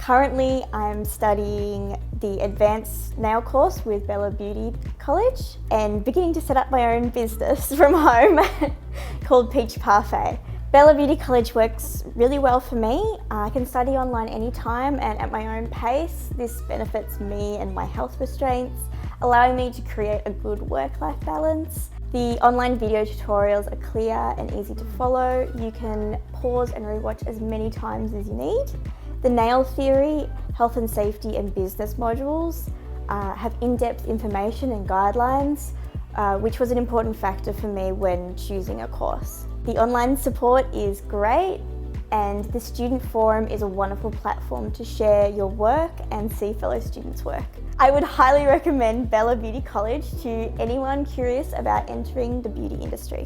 Currently, I'm studying the advanced nail course with Bela Beauty College and beginning to set up my own business from home called Peach Parfait. Bela Beauty College works really well for me. I can study online anytime and at my own pace. This benefits me and my health restraints, allowing me to create a good work-life balance. The online video tutorials are clear and easy to follow. You can pause and rewatch as many times as you need. The nail theory, health and safety and business modules have in-depth information and guidelines, which was an important factor for me when choosing a course. The online support is great, and the student forum is a wonderful platform to share your work and see fellow students' work. I would highly recommend Bela Beauty College to anyone curious about entering the beauty industry.